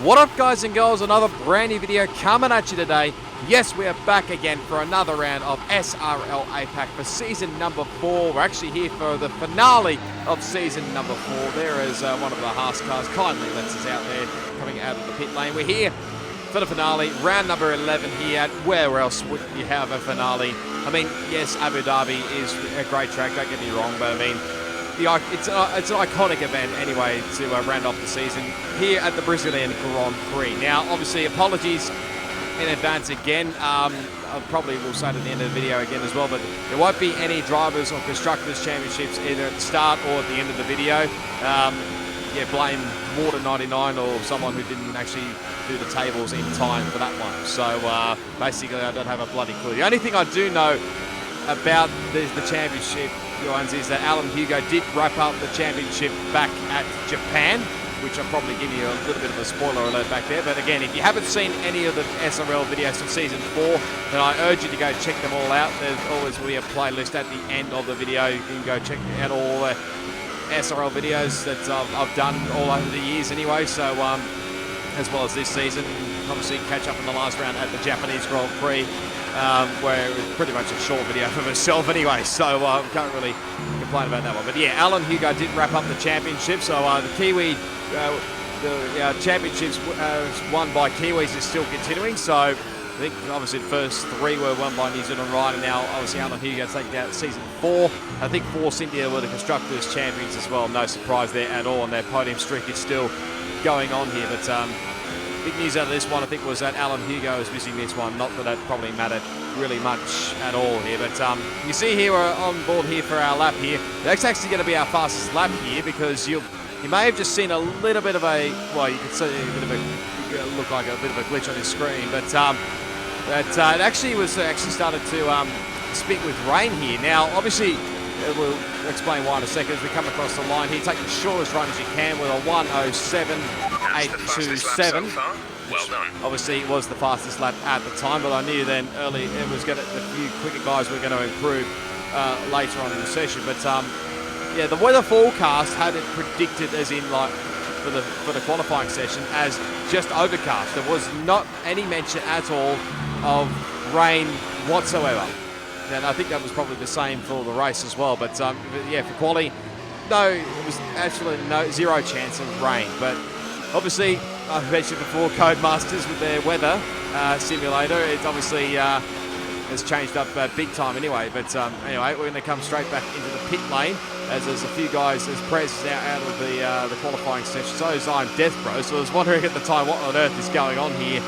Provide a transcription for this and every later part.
What up, guys and girls? Another brand new video coming at you today. Yes, we are back again for another round of SRL APAC for season number 4. We're actually here for the finale of season number 4. There is one of the Haas cars kindly lets us out there coming out of the pit lane. We're here for the finale, round number 11 here. Where else would you have a finale? I mean, yes, Abu Dhabi is a great track, don't get me wrong, but I mean, it's an iconic event anyway to round off the season here at the Brazilian Grand Prix. Now, obviously, apologies in advance again. I probably will say it at the end of the video again as well, but there won't be any drivers or constructors championships either at the start or at the end of the video. Yeah, blame Water 99 or someone who didn't actually do the tables in time for that one. So basically, I don't have a bloody clue. The only thing I do know about the championship ones is that Alan Hugo did wrap up the championship back at Japan, which I'll probably give you a little bit of a spoiler alert back there. But again, if you haven't seen any of the SRL videos from season 4, then I urge you to go check them all out. There's always will be a playlist at the end of the video. You can go check out all the SRL videos that I've done all over the years anyway. So as well as this season, obviously catch up in the last round at the Japanese Grand Prix. Where it was pretty much a short video for myself anyway, so can't really complain about that one. But yeah, Alan Hugo did wrap up the championship, so the Kiwi, the championships won by Kiwis is still continuing, so I think obviously the first 3 were won by New Zealand Ryan, and now obviously Alan Hugo taking out season 4. I think Force India were the Constructors champions as well, no surprise there at all, and their podium streak is still going on here, but big news out of this one, I think, was that Alan Hugo is missing this one. Not that it probably mattered really much at all here. But you see here, we're on board here for our lap here. That's actually going to be our fastest lap here because you may have just seen a little bit of a, well, you can see a bit of a, look like a bit of a glitch on your screen. But it actually was started to spit with rain here. Now, obviously, we'll explain why in a second as we come across the line here. Take the shortest run as you can with a 1:07.827. Well done. Obviously, it was the fastest lap at the time, but I knew then early it was going to, a few quicker guys were going to improve later on in the session. But yeah, the weather forecast had it predicted as in like for the qualifying session as just overcast. There was not any mention at all of rain whatsoever. And I think that was probably the same for the race as well. But yeah, for quali, no, it was actually zero chance of rain. But obviously, I've mentioned before, Codemasters with their weather simulator, it's obviously has changed up big time anyway. But anyway, we're going to come straight back into the pit lane as there's a few guys, as Prez is now out of the qualifying session. So is I'm Death Bro. So I was wondering at the time what on earth is going on here.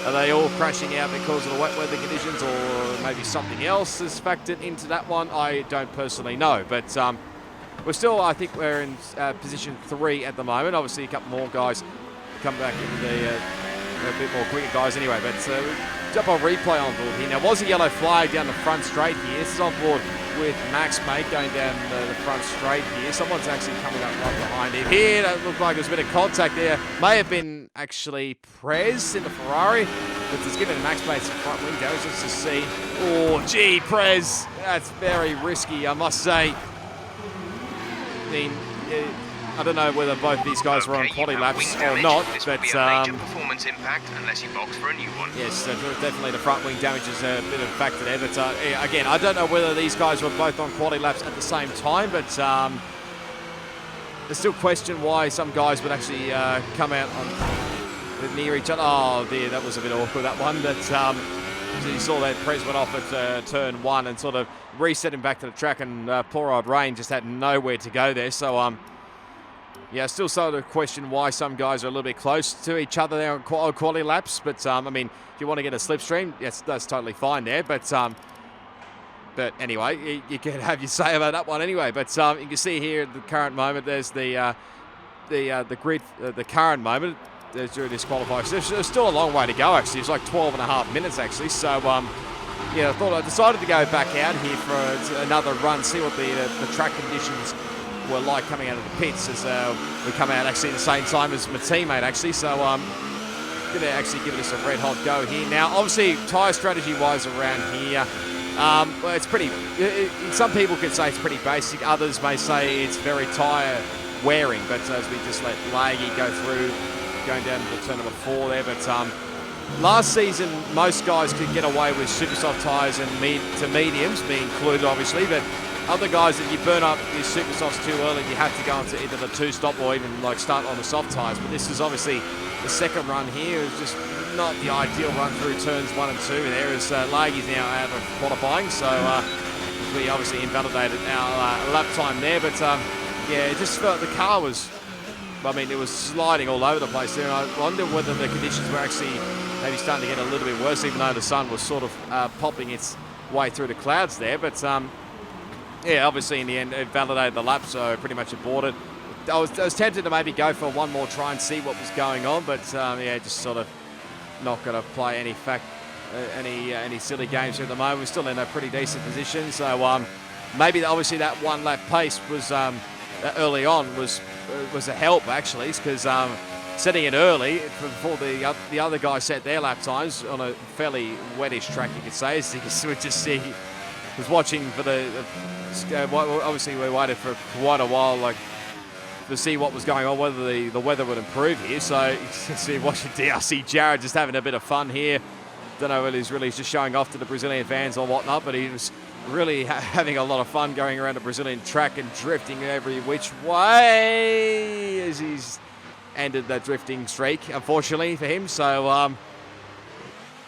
Are they all crashing out because of the wet weather conditions, or maybe something else has factored into that one? I don't personally know, but we're still, I think we're in position 3 at the moment. Obviously, a couple more guys come back into the a bit more quicker guys anyway, but jump on replay on board here. Now, was a yellow flag down the front straight here. This is on board with Max Mate going down the front straight here. Someone's actually coming up right behind him here. That looked like there's a bit of contact there. May have been actually Prez in the Ferrari, but it's giving Max Mate some front wing damage. Let's just see. Oh, gee, Prez. That's very risky, I must say. I mean, I don't know whether both these guys were on quali laps or not, but performance impact unless you box for a new one. Yes, definitely the front wing damage is a bit of a factor there. But again, I don't know whether these guys were both on quali laps at the same time, but there's still question why some guys would actually come out on near each other. Oh dear, that was a bit awkward, that one. But so you saw that Prez went off at turn 1 and sort of reset him back to the track, and poor old Rain just had nowhere to go there. So yeah, still sort of question why some guys are a little bit close to each other there on quality laps. But I mean, if you want to get a slipstream, yes, that's totally fine there. But anyway, you can have your say about that one anyway. But you can see here at the current moment, there's the grid, the current moment during this qualifying session. There's still a long way to go actually. It's like 12.5 minutes actually. So yeah, I decided to go back out here for another run, see what the track conditions were like coming out of the pits as we come out actually at the same time as my teammate actually. So going to actually give this a red hot go here. Now obviously tyre strategy wise around here, well, it's pretty, some people could say it's pretty basic, others may say it's very tyre wearing, but as we just let Laggy go through going down to the turn number 4 there. But last season, most guys could get away with super soft tyres and to mediums, me included, obviously. But other guys, if you burn up your super softs too early, you have to go into either the 2-stop or even like start on the soft tyres. But this is obviously the second run here. It's just not the ideal run through turns 1 and 2. There is Laggy's now out of qualifying, so we obviously invalidated our lap time there. But yeah, it just felt the car was, I mean, it was sliding all over the place there. And I wonder whether the conditions were actually maybe starting to get a little bit worse, even though the sun was sort of popping its way through the clouds there. But yeah, obviously in the end it validated the lap, so pretty much aborted. I was tempted to maybe go for one more try and see what was going on, but yeah, just sort of not going to play any silly games here at the moment. We're still in a pretty decent position, so maybe obviously that 1 lap pace was early on was a help actually, because setting it early before the other guys set their lap times on a fairly wettish track, you could say, as you could just see. Was watching for obviously we waited for quite a while, like, to see what was going on, whether the weather would improve here. So you can see watching DRC Jared just having a bit of fun here. Don't know whether he's really just showing off to the Brazilian fans or whatnot, but he was really having a lot of fun going around the Brazilian track and drifting every which way as he's ended that drifting streak, unfortunately for him. So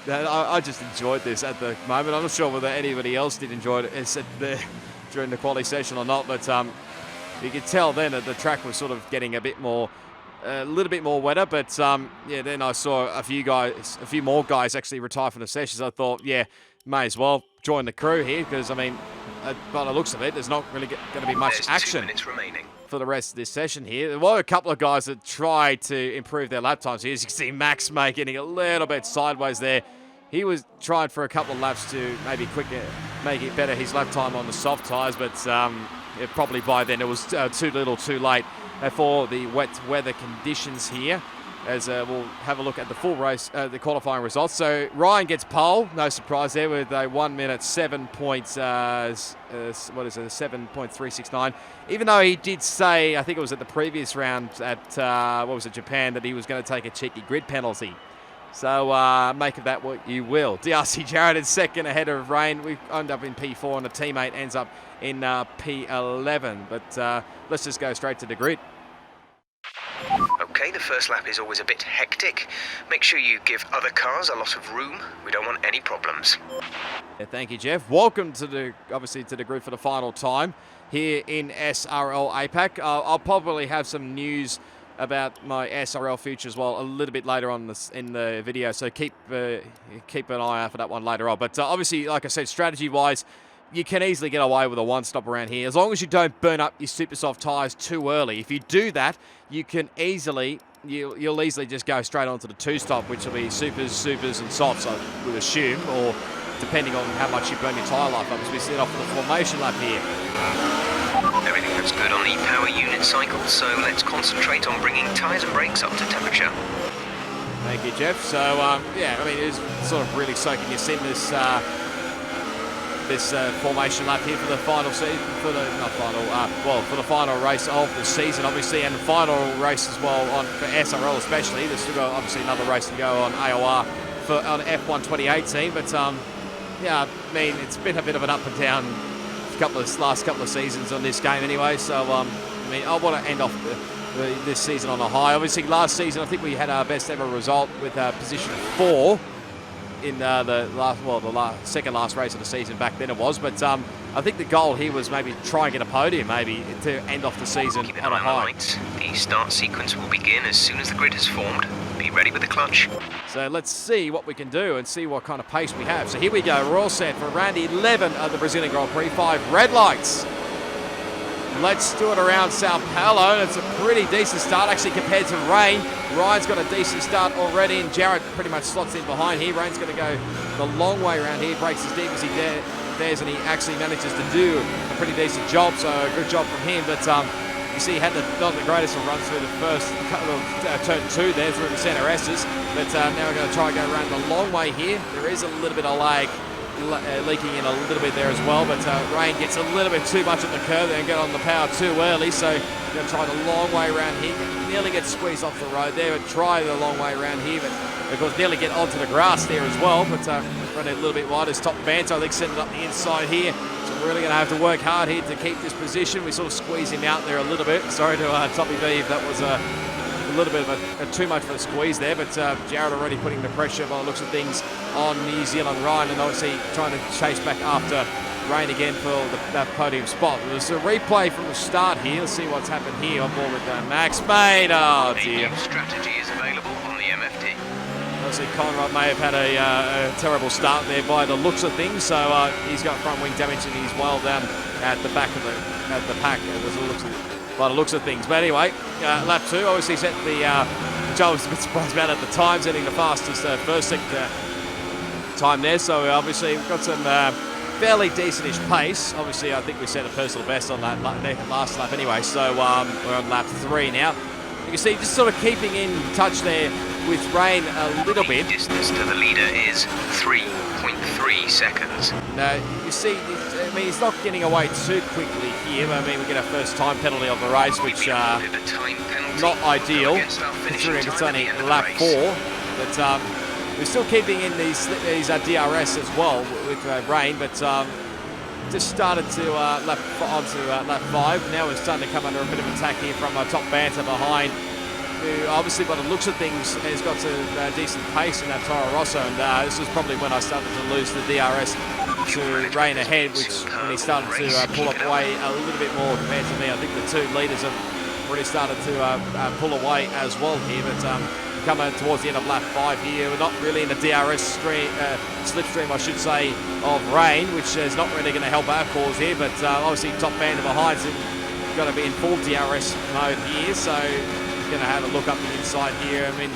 I just enjoyed this at the moment. I'm not sure whether anybody else did enjoy it during the quality session or not, but you could tell then that the track was sort of getting a little bit more wetter. But yeah, then I saw a few more guys actually retire from the sessions. I thought, yeah, may as well join the crew here, because I mean, by the looks of it, there's not really going to be much action for the rest of this session here. There were a couple of guys that tried to improve their lap times here. As you can see, Max getting a little bit sideways there. He was trying for a couple of laps to maybe make it better his lap time on the soft tyres, but probably by then it was too little too late for the wet weather conditions here. As we'll have a look at the full race, the qualifying results. So Ryan gets pole, no surprise there, with a 1 minute 7.369. Even though he did say, I think it was at the previous round at Japan, that he was going to take a cheeky grid penalty. So make of that what you will. DRC Jared in second ahead of Rain. We end up in P4 and the teammate ends up in P11. But let's just go straight to the grid. Okay, the first lap is always a bit hectic. Make sure you give other cars a lot of room. We don't want any problems. Yeah, thank you, Jeff. Welcome to the grid for the final time here in SRL APAC. I'll probably have some news about my SRL future as well a little bit later on in the video, so keep an eye out for that one later on. But obviously, like I said, strategy-wise, you can easily get away with a one-stop around here, as long as you don't burn up your super soft tyres too early. If you do that, you can you'll easily just go straight onto the 2-stop, which will be supers, and softs, I would assume, or depending on how much you burn your tyre life up, as we set off for the formation lap here. Everything looks good on the power unit cycle, so let's concentrate on bringing tyres and brakes up to temperature. Thank you, Jeff. So, yeah, I mean, it's sort of really soaking your sim this formation lap here for the final season, for the final race of the season, obviously, and the final race as well for SRL especially. There's still got obviously another race to go on AOR on F1 2018, but yeah, I mean, it's been a bit of an up and down last couple of seasons on this game anyway. So I mean, I want to end off this season on a high. Obviously, last season I think we had our best ever result with position 4 in the second last race of the season back then it was. But I think the goal here was maybe try and get a podium, maybe to end off the season Keep an on a eye high. on the lights. The start sequence will begin as soon as the grid has formed. Be ready with the clutch. So let's see what we can do and see what kind of pace we have. So here we go. We're all set for round 11 of the Brazilian Grand Prix. 5 red lights. Let's do it around Sao Paulo. It's a pretty decent start actually compared to Rain. Ryan's got a decent start already, and Jared pretty much slots in behind here. Rain's going to go the long way around here, breaks as deep as he dares, and he actually manages to do a pretty decent job. So good job from him. But you see, he had not the greatest of runs through the first couple of turn 2 there through the centre S's. But now we're going to try and go around the long way here. There is a little bit of lag leaking in a little bit there as well, but Rain gets a little bit too much at the curve there and get on the power too early, so going to try the long way around here. Nearly get squeezed off the road there, but try the long way around here, but of course nearly get onto the grass there as well, but running a little bit wide as Top Banter, I think, sending it up the inside here. So we're really going to have to work hard here to keep this position. We sort of squeeze him out there a little bit. Sorry to Toppy V if that was a little bit of too much of a squeeze there, but Jared already putting the pressure by the looks of things on New Zealand Ryan, and obviously trying to chase back after Rain again for that podium spot. There's a replay from the start here. Let's see what's happened here on board with Max Maid. Oh dear. A new strategy is available on the MFT. Obviously Conrad may have had a terrible start there by the looks of things, so he's got front wing damage and he's well down at the back of the pack by the looks of things. But anyway, lap 2 obviously set the which I was a bit surprised about at the time, setting the fastest first sector time there. So obviously we've got some fairly decentish pace. Obviously I think we set a personal best on that last lap anyway. So we're on lap 3 now. You can see just sort of keeping in touch there with Rain a little bit. Distance to the leader is 3.3 seconds. Now you see, I mean, he's not getting away too quickly here. I mean, we get our first time penalty on the race, which not ideal considering it's only lap 4. But we're still keeping in these DRS as well with Rain, but just started to onto lap 5. Now we're starting to come under a bit of attack here from Top Banter behind, who obviously by the looks of things has got a decent pace in that Toro Rosso, and this was probably when I started to lose the DRS to Rain ahead, which when he started to pull away a little bit more compared to me. I think the 2 leaders have really started to pull away as well here, but coming towards the end of lap 5 here, we're not really in the DRS slipstream, I should say, of Rain, which is not really going to help our cause here, but obviously Top Banter behind's going to be in full DRS mode here, so going to have a look up the inside here. I mean,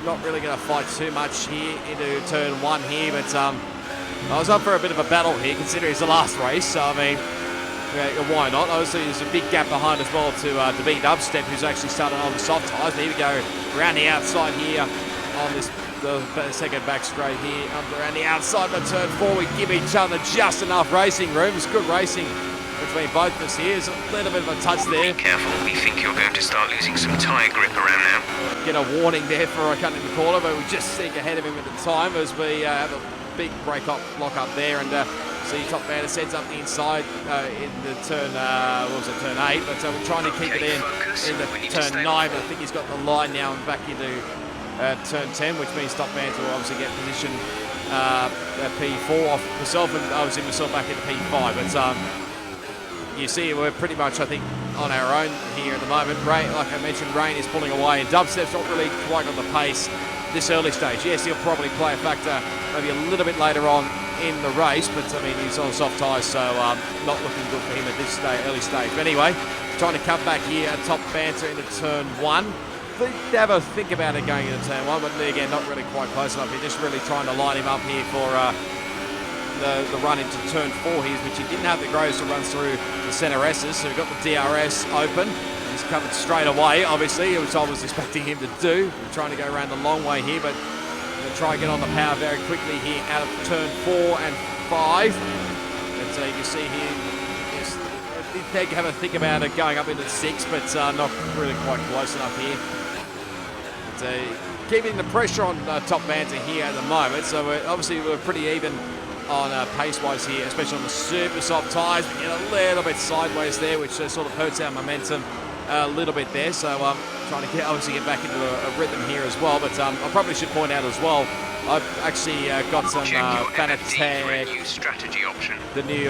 not really going to fight too much here into turn 1 here, but I was up for a bit of a battle here considering it's the last race, so I mean, why not? Obviously there's a big gap behind as well to beat Dubstep, who's actually started on the soft tyres. Here we go around the outside here on the second back straight here, around the outside of turn 4. We give each other just enough racing room. It's good racing between both of us here. There's a little bit of a touch there. Be careful, we think you're going to start losing some tyre grip around now. Get a warning there for a cut in the corner, but we just sneak ahead of him at the time as we have a big lock up there, and see Top Banter sets up the inside in the turn, turn 8, but we're trying to keep it in the turn 9, but I think he's got the line now and back into turn 10, which means Top Banter will obviously get position P4 off myself, and obviously myself back into P5, but you see we're pretty much, I think, on our own here at the moment. Rain, like I mentioned, Rain is pulling away, and Dubstep's not really quite on the pace this early stage. Yes, he'll probably play a factor maybe a little bit later on in the race, but I mean, he's on soft tyres, so not looking good for him at this early stage. But anyway, trying to come back here at Top Banter into turn 1. Have a think about it going into turn 1, but again, not really quite close enough. He's just really trying to line him up here for the run into turn 4 here, which he didn't have the grows to run through the centre S's, so we've got the DRS open. He's coming straight away, obviously, which I was expecting him to do. We're trying to go around the long way here, but going to try and get on the power very quickly here out of turn 4 and 5. And so you can see here, yes, they have a think about it going up into 6, but not really quite close enough here. But, keeping the pressure on Top Banter here at the moment, so we're pretty even on pace-wise here, especially on the super soft tyres. We get a little bit sideways there, which sort of hurts our momentum a little bit there. So trying to obviously get back into a rhythm here as well. But I probably should point out as well, I've actually got some Fanatec, new strategy option. the new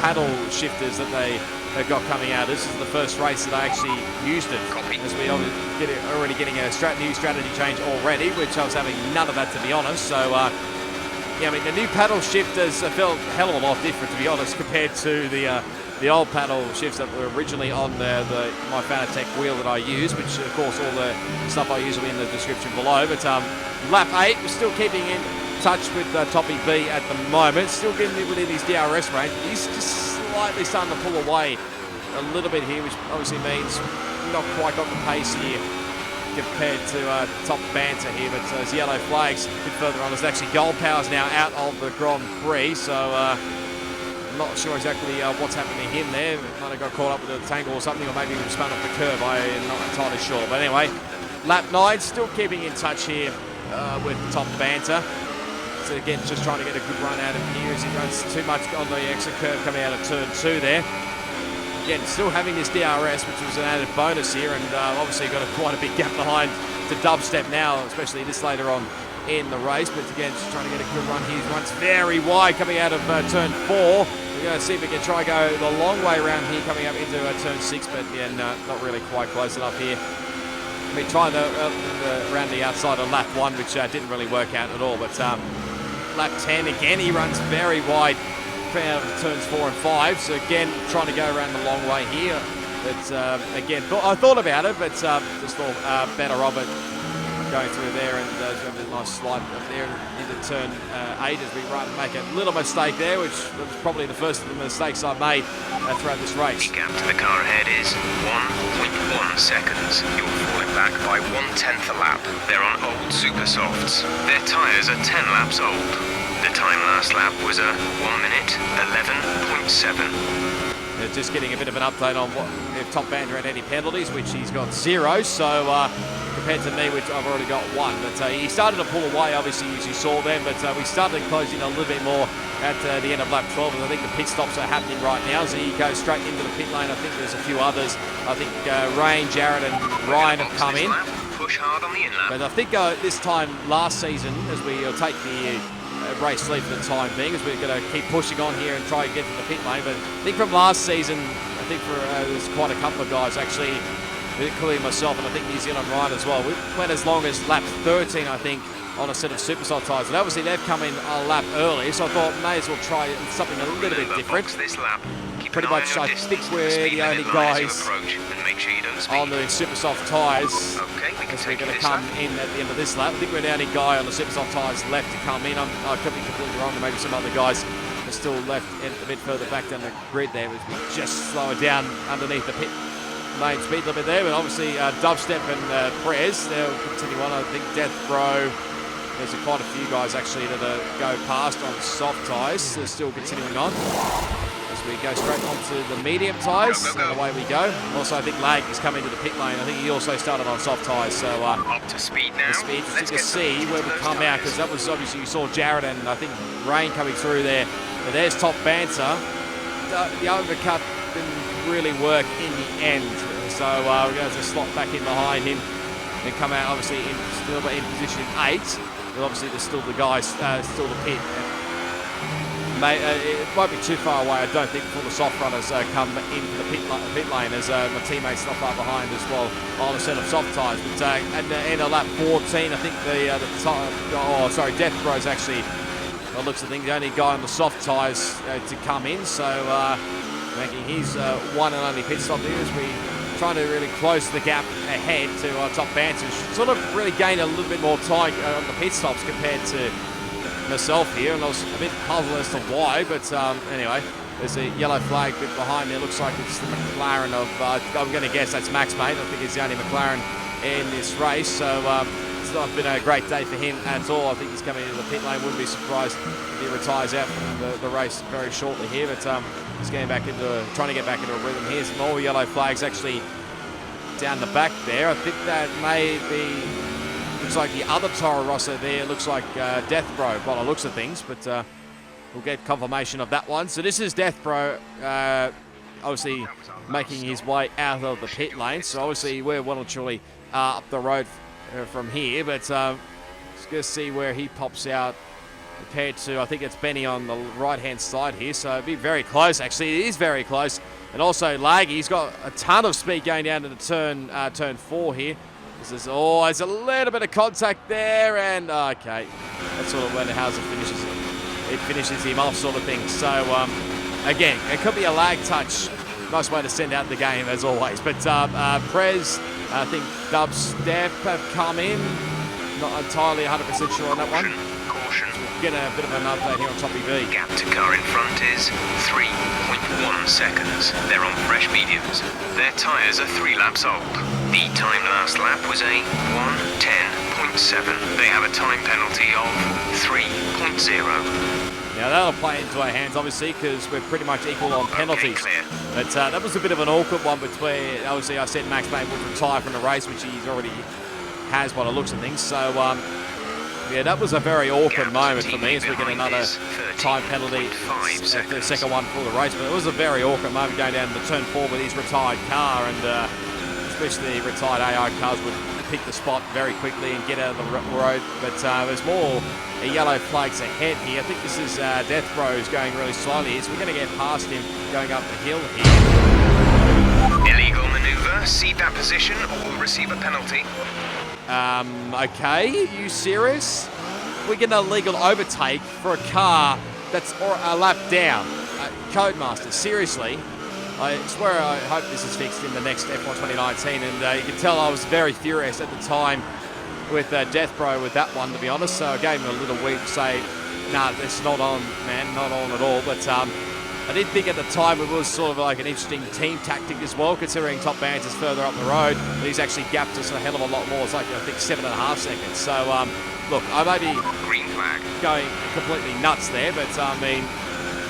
paddle shifters that they've got coming out. This is the first race that I actually used it, as we already getting a new strategy change already, which I was having none of that, to be honest. So yeah, I mean, the new paddle shifters felt a hell of a lot different, to be honest, compared to the old paddle shifts that were originally on my Fanatec wheel that I use, which of course all the stuff I use will be in the description below. But lap 8, we're still keeping in touch with Toppy B at the moment, still getting within his DRS range. He's just slightly starting to pull away a little bit here, which obviously means not quite got the pace here compared to top banter here, but those yellow flags a bit further on. There's actually Gold Power's now out of the Grand Prix, so I'm not sure exactly what's happened to him there. Might have got caught up with a tangle or something, or maybe he was spun up the curb. I'm not entirely sure. But anyway, lap 9, still keeping in touch here with top banter. So again, just trying to get a good run out of him here as he runs too much on the exit curve coming out of turn 2 there. Again, still having this DRS, which was an added bonus here, and obviously got quite a big gap behind to dubstep now, especially this later on in the race. But again, just trying to get a good run here. He runs very wide coming out of turn 4. We're going to see if we can try and go the long way around here coming up into turn 6, but yeah, no, not really quite close enough here. I mean, trying to around the outside of lap 1, which didn't really work out at all. But lap 10, again, he runs very wide out of turns 4 and 5. So again, trying to go around the long way here. But again, I thought about it, but just thought better of it going through there, and there's a nice slide up there into turn 8 as we make a little mistake there, which was probably the first of the mistakes I made throughout this race. The gap to the car ahead is 1.1 seconds. You're falling back by 1/10 a lap. They're on old super softs. Their tyres are 10 laps old. The time last lap was a 1 minute 11.7. Just getting a bit of an update on what if Top Banter had any penalties, which he's got 0. So compared to me, which I've already got 1. But he started to pull away, obviously, as you saw then. But we started closing a little bit more at the end of lap 12. And I think the pit stops are happening right now. So he goes straight into the pit lane. I think there's a few others. I think Rain, Jared, and Ryan have come in. Push hard on the inlap. But I think this time last season, as we take the race lead for the time being, as we're going to keep pushing on here and try and get to the pit lane. But I think from last season, I think there's quite a couple of guys actually, including myself, and I think New Zealand Ryan as well. We went as long as lap 13, I think, on a set of super soft tyres. And obviously they've come in a lap early, so I thought may as well try something a little bit different. This lap. Pretty much, I think we're the only guys on the super soft tyres. Okay, we're going to come in at the end of this lap. I think we're the only guy on the super soft tyres left to come in. I could be completely wrong. Maybe some other guys are still left a bit further back down the grid there. We just slow it down underneath the pit lane speed limit there. But obviously, Dubstep and Prez, they'll continue on. I think Death Bro. There's quite a few guys actually that go past on soft tyres. They're still continuing on. We go straight onto the medium tyres, and away we go. Also, I think Lag is coming to the pit lane. I think he also started on soft tyres, so up to speed now. Let's get to see where we come out, because that was obviously you saw Jared and I think Rain coming through there. But there's Top Banter. The overcut didn't really work in the end, so we're going to slot back in behind him and come out obviously still in position 8. But obviously there's still the guys, still the pit. It won't be too far away, I don't think, before the soft runners come into the pit lane, as my teammates not far behind as well on a set of soft tyres. But at the end of lap 14, I think Death Bro's actually, by the looks of things, the only guy on the soft tyres to come in. So making his one and only pit stop here as we trying to really close the gap ahead to Top Banter. Sort of really gained a little bit more time on the pit stops compared to myself here, and I was a bit puzzled as to why, but anyway, there's a yellow flag bit behind there. Looks like it's the McLaren of, I'm going to guess that's Max Mate. I think he's the only McLaren in this race, so it's not been a great day for him at all. I think he's coming into the pit lane. Wouldn't be surprised if he retires out from the race very shortly here, but he's getting back into, trying to get back into a rhythm. Here's some more yellow flags actually down the back there. I think that may be, looks like the other Toro Rosso there, looks like Death Bro by the looks of things, but we'll get confirmation of that one. So this is Death Bro, obviously making his way out of the pit lane. So obviously we're well and truly up the road from here, but let's go see where he pops out compared to, I think it's Benny on the right-hand side here. So it'd be very close, actually. It is very close. And also Laggy, he's got a ton of speed going down to the turn 4 here. There's a little bit of contact there, and okay, that's sort of when Hauser finishes it. It finishes him off, sort of thing. So again, it could be a lag touch. Nice way to send out the game as always. But Prez, I think Dubstep have come in. Not entirely 100% sure on that one. Caution. Get a bit of an update here on Top EV. Gap to car in front is 3.1 seconds. They're on fresh mediums. Their tyres are 3 laps old. The time last lap was a 1:10.7. They have a time penalty of 3.0. Now that'll play into our hands, obviously, because we're pretty much equal on penalties. Okay, But that was a bit of an awkward one between, obviously I said Max Payne would retire from the race, which he's already has by the looks of things. So, yeah, that was a very awkward moment for me as we get another time penalty, the second one for the race. But it was a very awkward moment going down to turn 4 with his retired car, and especially the retired AI cars would pick the spot very quickly and get out of the road. But there's more yellow flags ahead here. I think this is Death Bros going really slowly, so we're going to get past him going up the hill here. Illegal maneuver, cede that position or receive a penalty. Okay, are you serious? We get an illegal overtake for a car that's a lap down. Codemaster, seriously? I swear I hope this is fixed in the next F1 2019, and you can tell I was very furious at the time with Death Bro with that one, to be honest, so I gave him a little weep to say, nah, it's not on, man, not on at all. But I did think at the time it was sort of like an interesting team tactic as well, considering Top Bands is further up the road, but he's actually gapped us a hell of a lot more. It's like, I think, 7.5 seconds. So, look, I may be Green flag. going completely nuts there, but I mean,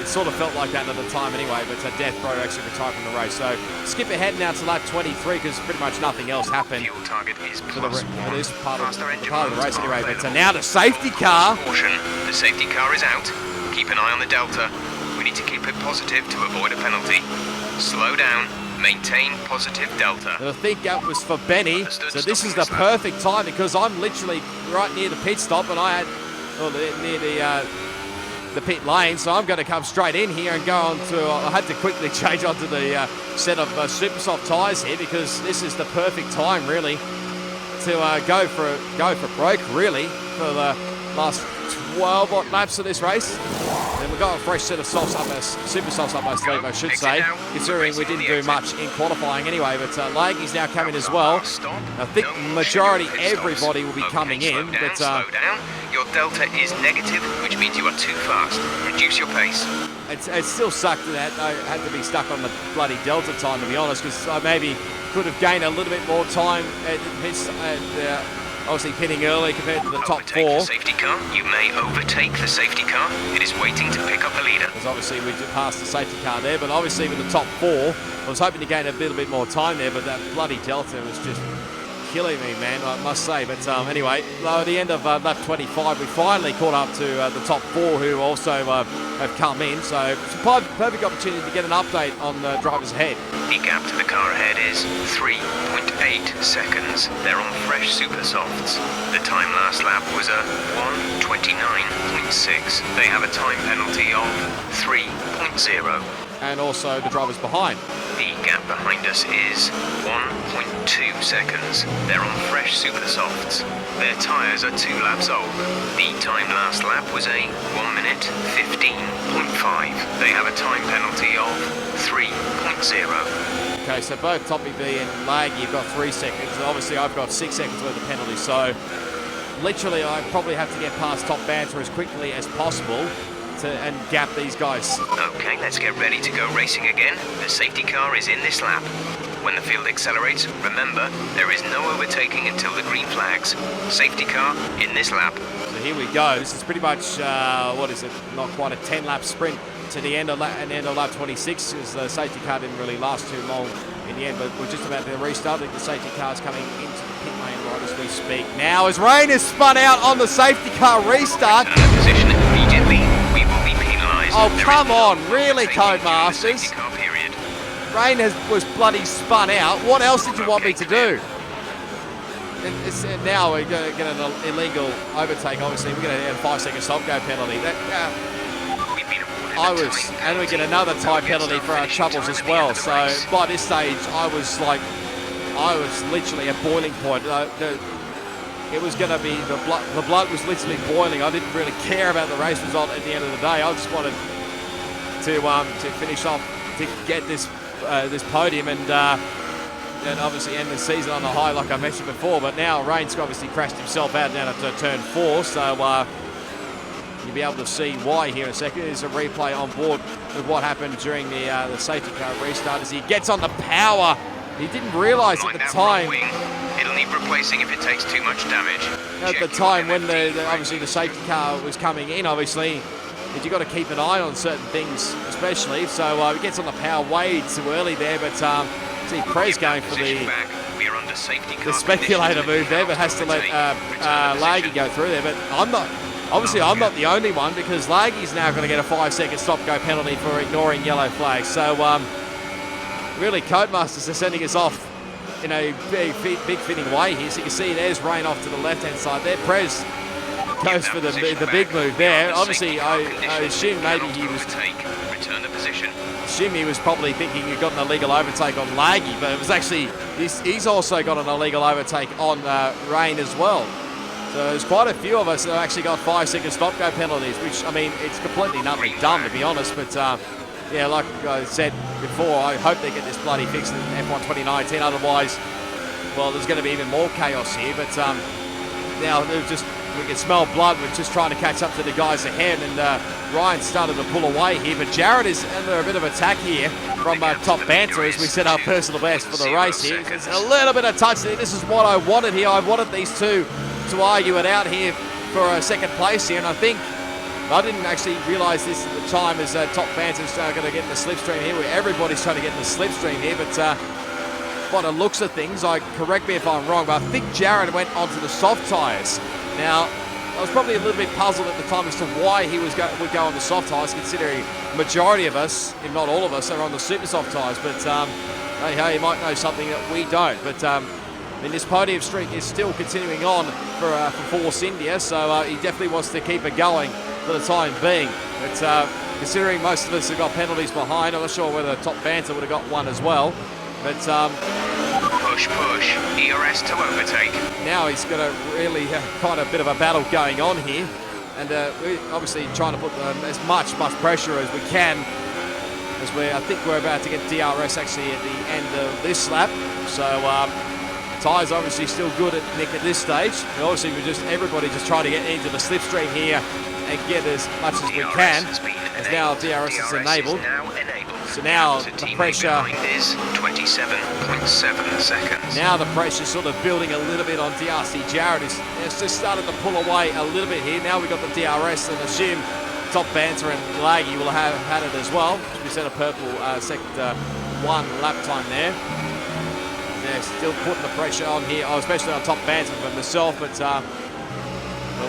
it sort of felt like that at the time anyway. But Death Bro actually retired from the race. So skip ahead now to lap 23 because pretty much nothing else happened Fuel target is for +1. this part of Faster engine the race modes anyway. are But available. now the safety car. Caution, the safety car is out. Keep an eye on the delta. We need to keep it positive to avoid a penalty. Slow down, maintain positive delta. And I think that was for Benny. Understood. So this is the Stopping this lap. perfect time because I'm literally right near the pit stop and I had, well, near the pit lane. So I'm going to come straight in here and go on to, I had to quickly change onto the set of super soft tyres here because this is the perfect time really to go for broke really for the last 12 odd laps of this race. And we've got a fresh set of softs up our, super softs up our sleeve, I should say, considering we didn't do much in qualifying anyway. But Laggy's now coming as well. I think majority everybody will be coming in, but slow down. Your delta is negative, which means you are too fast. Reduce your pace. it still sucked that I had to be stuck on the bloody delta time, to be honest, because I maybe could have gained a little bit more time at pits, obviously pitting early compared to the top Overtake 4. the safety car. You may overtake the safety car. It is waiting to pick up a leader. Because obviously we did pass the safety car there, but obviously with the top 4, I was hoping to gain a little bit more time there, but that bloody delta was just killing me, man, I must say. But anyway, at the end of lap 25, we finally caught up to the top 4 who also have come in. So it's a perfect opportunity to get an update on the drivers ahead. The gap to the car ahead is 3.8 seconds. They're on fresh super softs. The time last lap was a 1:29.6. They have a time penalty of 3.0. And also the drivers behind. The gap behind us is 1.2 seconds. They're on fresh super softs. Their tyres are 2 laps old. The time last lap was a 1:15.5. They have a time penalty of 3.0. Okay, so both Toppy B and Laggy have got 3 seconds. And obviously I've got 6 seconds worth of penalties. So literally I probably have to get past Top Banter as quickly as possible and gap these guys. Okay, let's get ready to go racing again. The safety car is in this lap. When the field accelerates, remember, there is no overtaking until the green flags. Safety car in this lap. So here we go. This is pretty much, what is it, not quite a 10-lap sprint to the end of lap 26, because the safety car didn't really last too long in the end, but we're just about to restart. I think the safety car is coming into the pit lane right as we speak. Now, as Rain is spun out on the safety car restart. Position immediately. We will be penalised. Oh, come on, really, Codemasters? Rain was bloody spun out. What else did you want me to do? Now we're going to get an illegal overtake. Obviously, we're going to get a 5-second stop-go penalty. And we get another time penalty for our troubles as well. So by this stage, I was literally at boiling point. It was going to be the blood was literally boiling. I didn't really care about the race result at the end of the day. I just wanted to finish off, to get this podium and obviously end the season on a high, like I mentioned before. But now Rain's obviously crashed himself out down at turn 4, so you'll be able to see why here in a second. There's a replay on board of what happened during the safety car restart as he gets on the power he didn't realise at the time. It'll need replacing if it takes too much damage. At the time when obviously the safety car was coming in, obviously, you've got to keep an eye on certain things, especially. So he gets on the power way too early there, but see Prez going for the speculator move there, but has to let Laggy go through there. But I'm not the only one, because Laggy's now going to get a 5-second stop-go penalty for ignoring yellow flags. So really, Codemasters are sending us off in a big fitting way here. So you can see there's Rain off to the left-hand side there. Prez goes for the big move there. Obviously, I assume maybe he was probably thinking he got an illegal overtake on Laggy, but it was actually he's also got an illegal overtake on Rain as well. So there's quite a few of us that have actually got 5-second stop-go penalties, which, I mean, it's completely nothing dumb, to be honest. But yeah, like I said before, I hope they get this bloody fixed in F1 2019. Otherwise, well, there's going to be even more chaos here. But now we can smell blood. We're just trying to catch up to the guys ahead, and Ryan started to pull away here. But Jared is under a bit of attack here from Top Banter as we set our personal best for the race here. There's a little bit of touch there. This is what I wanted here. I wanted these two to argue it out here for a second place here, and I think I didn't actually realise this at the time as Top Banter's going to get in the slipstream here, where everybody's trying to get in the slipstream here. But by the looks of things, correct me if I'm wrong, but I think Jared went onto the soft tyres. Now, I was probably a little bit puzzled at the time as to why he would go on the soft tyres, considering the majority of us, if not all of us, are on the super soft tyres. But hey, he might know something that we don't. But I mean, this podium streak is still continuing on for Force India, so he definitely wants to keep it going for the time being. But considering most of us have got penalties behind, I'm not sure whether Top Banter would have got one as well. But push, ERS to overtake. Now he's got a really kind of bit of a battle going on here, and we're obviously trying to put as much pressure as we can, as I think we're about to get DRS actually at the end of this lap. So tyres obviously still good at Nick at this stage. And obviously everybody just trying to get into the slipstream here and get as much as we can. As now DRS is enabled. So now the pressure is 27.7 seconds. Now the pressure sort of building a little bit on DRC. Jared has just started to pull away a little bit here. Now we've got the DRS, and assume Top Banter and Laggy will have had it as well. We set a purple second 1 lap time there. They're still putting the pressure on here, especially on Top Banter for myself, but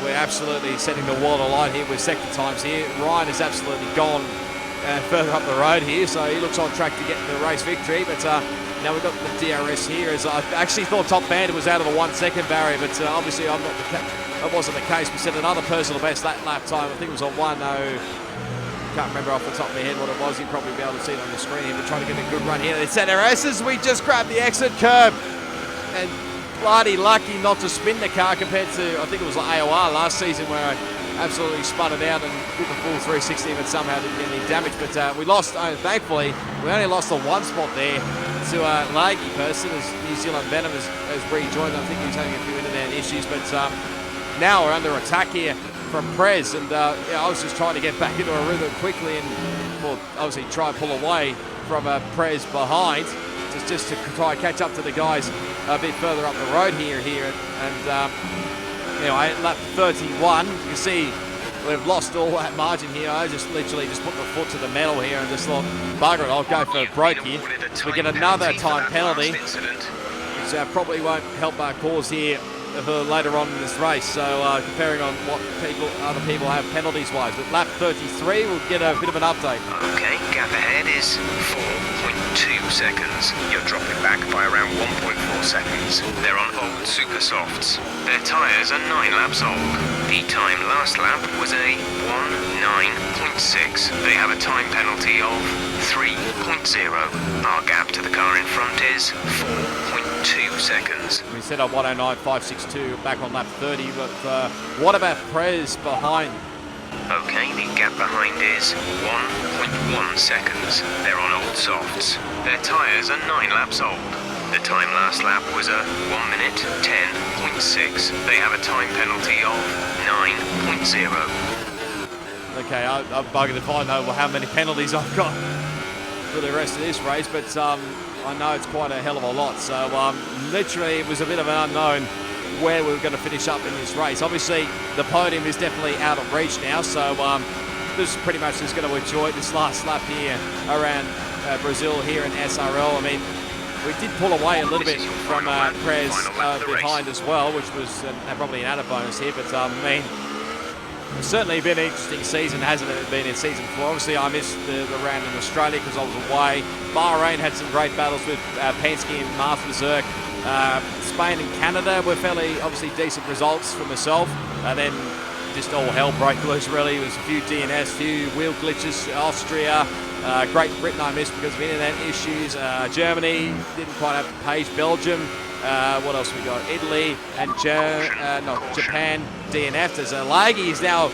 we're absolutely setting the world alight here with sector times here. Ryan has absolutely gone further up the road here, so he looks on track to get the race victory. But now we've got the DRS here, as I actually thought Top Banter was out of the 1 second barrier, but obviously that wasn't the case. We set another personal best that lap time. I think it was on 1:0. Can't remember off the top of my head what it was. You'll probably be able to see it on the screen here. We're trying to get a good run here. They set our S's. We just grabbed the exit curb, and bloody lucky not to spin the car compared to, I think it was like AOR last season, where I absolutely spun it out and did the full 360 but somehow didn't get any damage. But we lost, thankfully, we only lost the 1 spot there to Laggy person, as New Zealand Venom has rejoined. I think he was having a few internet issues, but now we're under attack here from Prez, and yeah, I was just trying to get back into a rhythm quickly and, well, obviously try and pull away from Prez behind, just to try and catch up to the guys a bit further up the road here. And anyway, lap 31, you can see we've lost all that margin here. I literally just put the foot to the metal here and just thought, bugger it, I'll go for a broke here. We get another time penalty, which probably won't help our cause here for later on in this race. So comparing on what other people have penalties wise. But lap 33, we'll get a bit of an update. Okay, gap ahead is 4.2 seconds. You're dropping back by around 1.4 seconds. They're on old super softs. Their tyres are 9 laps old. The time last lap was a 1:09.6. They have a time penalty of 3.0. Our gap to the car in front is 4.2 seconds. We set up 1:09.562 back on lap 30, but what about Prez behind? Okay, the gap behind is 1.1 seconds. They're on old softs. Their tyres are 9 laps old. The time last lap was a 1:10.6. They have a time penalty of 9.0. Okay, I'm buggered if I know how many penalties I've got for the rest of this race, but I know it's quite a hell of a lot. So literally it was a bit of an unknown where we were going to finish up in this race. Obviously the podium is definitely out of reach now, so this is pretty much just going to enjoy this last lap here around Brazil here in SRL. I mean, we did pull away a little bit from Prez behind as well, which was probably an added bonus here, but I mean, it's certainly been an interesting season, hasn't it, been in season 4. Obviously, I missed the round in Australia because I was away. Bahrain had some great battles with Penske and Masters Zerk. Spain and Canada were fairly, obviously, decent results for myself. And then just all hell broke loose, really. It was a few DNS, few wheel glitches. Austria, Great Britain I missed because of internet issues. Germany didn't quite have the page. Belgium. What else we got? Italy and Japan DNF. There's a laggy. He's now,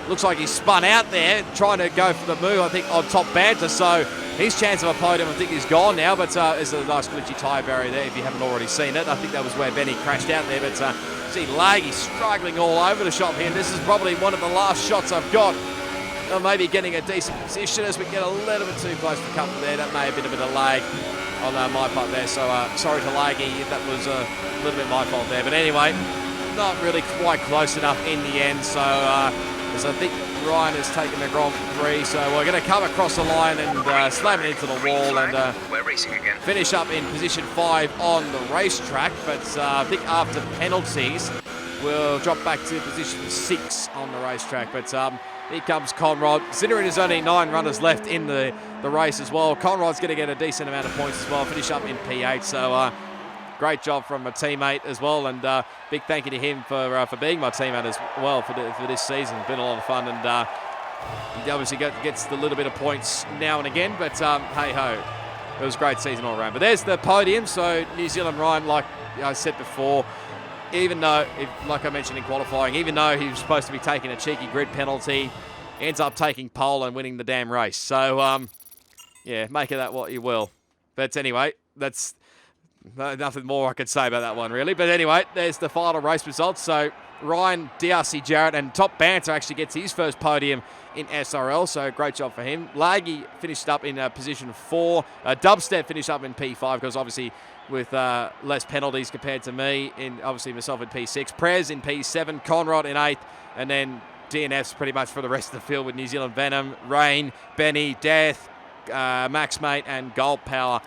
looks like he's spun out there, trying to go for the move, I think, on top banter. So his chance of a podium, I think, is gone now. But there's a nice glitchy tyre barrier there if you haven't already seen it. I think that was where Benny crashed out there. But see Laggy struggling all over the shop here. And this is probably one of the last shots I've got. Maybe getting a decent position as we get a little bit too close to cover there. That may have been a bit of lag on my part there, so sorry to Laggy if that was a little bit my fault there. But anyway, not really quite close enough in the end, so as I think Ryan has taken the Grand Prix, so we're going to come across the line and slam it into the wall and finish up in position 5 on the racetrack. But I think after penalties, we'll drop back to position 6 on the racetrack. But here comes Conrad. Considering there's only 9 runners left in the race as well, Conrad's going to get a decent amount of points as well, finish up in P8. So great job from a teammate as well, and big thank you to him for being my teammate as well for this season. Been a lot of fun, and he obviously gets the little bit of points now and again, but hey-ho, it was a great season all around. But there's the podium. So New Zealand Ryan, like I said before, even though, like I mentioned in qualifying, even though he was supposed to be taking a cheeky grid penalty, he ends up taking pole and winning the damn race. So, yeah, make of that what you will. But anyway, that's nothing more I could say about that one, really. But anyway, there's the final race results. So Ryan, DRC Jarrett, and Top Banter actually gets his first podium in SRL, so great job for him. Laggy finished up in position 4. Dubstep finished up in P5 because obviously with less penalties compared to me, in obviously myself in P6. Prez in P7, Conrad in 8th, and then DNFs pretty much for the rest of the field with New Zealand Venom, Rain, Benny, Death, Max Mate, and Gold Power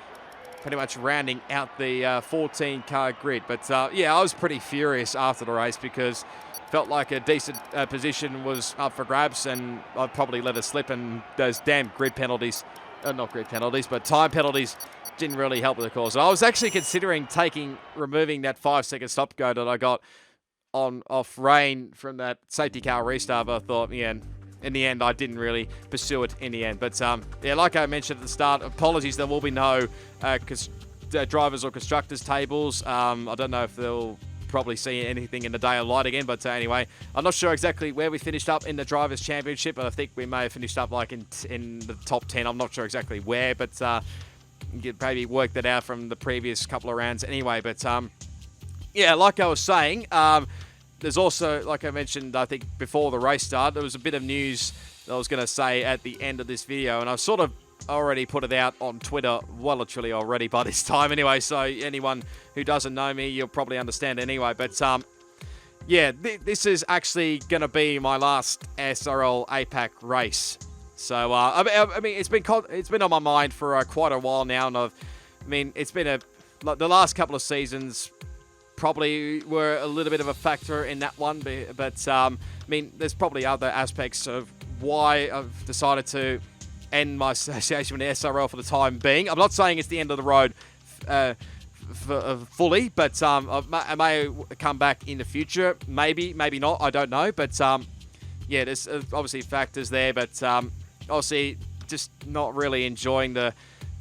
pretty much rounding out the 14-car grid. But yeah, I was pretty furious after the race because felt like a decent position was up for grabs, and I'd probably let it slip, and those damn grid penalties, not grid penalties, but time penalties didn't really help with the cause. So I was actually considering removing that 5-second stop go that I got off Rain from that safety car restart, but I thought, yeah, in the end, I didn't really pursue it in the end. But yeah, like I mentioned at the start, apologies, there will be no drivers or constructors tables. I don't know if they'll probably see anything in the day of light again, but anyway, I'm not sure exactly where we finished up in the Drivers' Championship, but I think we may have finished up like in the top 10. I'm not sure exactly where, but you could maybe work that out from the previous couple of rounds anyway. But yeah, like I was saying, there's also, like I mentioned, I think before the race start, there was a bit of news that I was going to say at the end of this video, and I've sort of already put it out on Twitter, well, literally already by this time anyway, so anyone who doesn't know me, you'll probably understand anyway. But yeah, this is actually going to be my last SRL APAC race. So I mean, it's been on my mind for quite a while now, and it's been the last couple of seasons probably were a little bit of a factor in that one, but I mean, there's probably other aspects of why I've decided to end my association with the SRL for the time being. I'm not saying it's the end of the road fully, but I may come back in the future. Maybe not. I don't know. But yeah, there's obviously factors there. But obviously, just not really enjoying the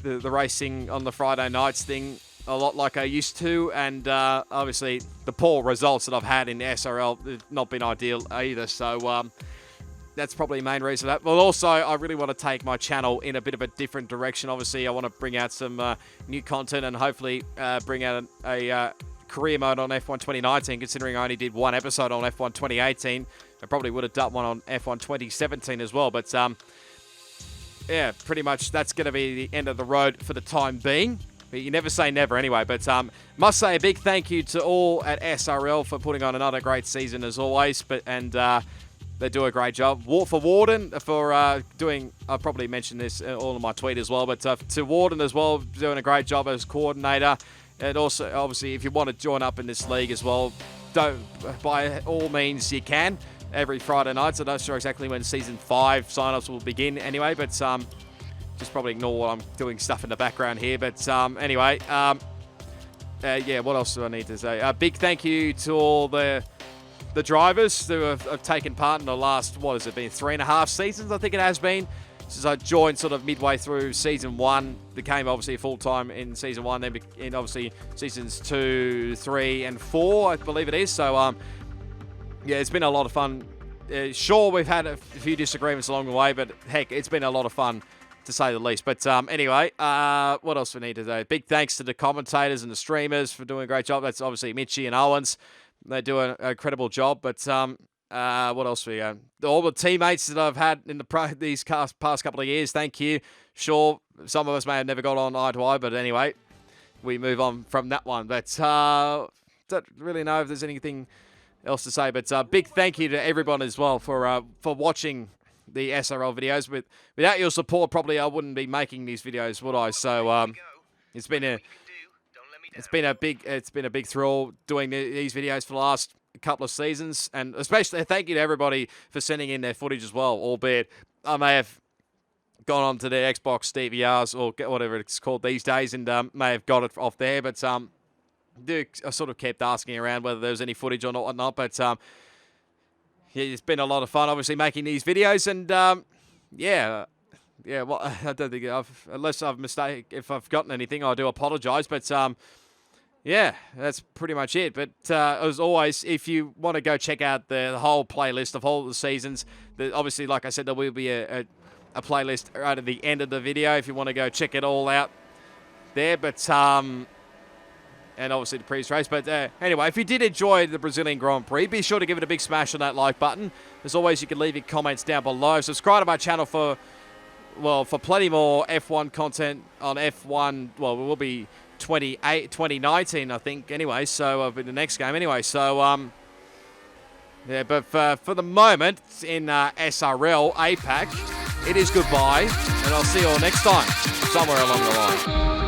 racing on the Friday nights thing a lot like I used to. And obviously, the poor results that I've had in the SRL have not been ideal either. So that's probably the main reason for that. But also, I really want to take my channel in a bit of a different direction. Obviously, I want to bring out some new content and hopefully bring out a career mode on F1 2019, considering I only did one episode on F1 2018. I probably would have done one on F1 2017 as well. But yeah, pretty much that's going to be the end of the road for the time being. But you never say never anyway. But must say a big thank you to all at SRL for putting on another great season as always. They do a great job. For Warden for doing, I probably mentioned this all in my tweet as well, but to Warden as well, doing a great job as coordinator. And also, obviously, if you want to join up in this league as well, by all means you can. Every Friday night, so I'm not sure exactly when Season 5 sign-ups will begin anyway, but just probably ignore what I'm doing stuff in the background here. But anyway, yeah, what else do I need to say? A big thank you to all the drivers who have taken part in the last, what has it been, 3.5 seasons, I think it has been, since I joined sort of midway through Season 1, became obviously full-time in Season 1, then in obviously Seasons 2, 3, and 4, I believe it is. So, yeah, it's been a lot of fun. Sure, we've had a few disagreements along the way, but heck, it's been a lot of fun, to say the least. But anyway, what else we need to do? Big thanks to the commentators and the streamers for doing a great job. That's obviously Mitchie and Owens. They do an incredible job. But what else we got? All the teammates that I've had in these past couple of years, thank you. Sure, some of us may have never got on eye to eye, but anyway, we move on from that one. But don't really know if there's anything else to say. But big thank you to everyone as well for watching the SRL videos. Without your support, probably I wouldn't be making these videos, would I? So it's been a big thrill doing these videos for the last couple of seasons, and especially thank you to everybody for sending in their footage as well. Albeit I may have gone on to their Xbox DVRs or whatever it's called these days, and may have got it off there. But I sort of kept asking around whether there was any footage or not. But yeah, it's been a lot of fun, obviously, making these videos, and yeah. Well, I don't think unless I've if I've gotten anything, I do apologise. But yeah, that's pretty much it. But as always, if you want to go check out the whole playlist of all the seasons, obviously, like I said, there will be a playlist right at the end of the video if you want to go check it all out there. But and obviously the previous race. But anyway, if you did enjoy the Brazilian Grand Prix, be sure to give it a big smash on that like button. As always, you can leave your comments down below. Subscribe to my channel for plenty more F1 content on F1. Well, it will be 2019, I think, anyway. So in the next game, anyway. So yeah, but for the moment in SRL APAC, it is goodbye, and I'll see you all next time somewhere along the line.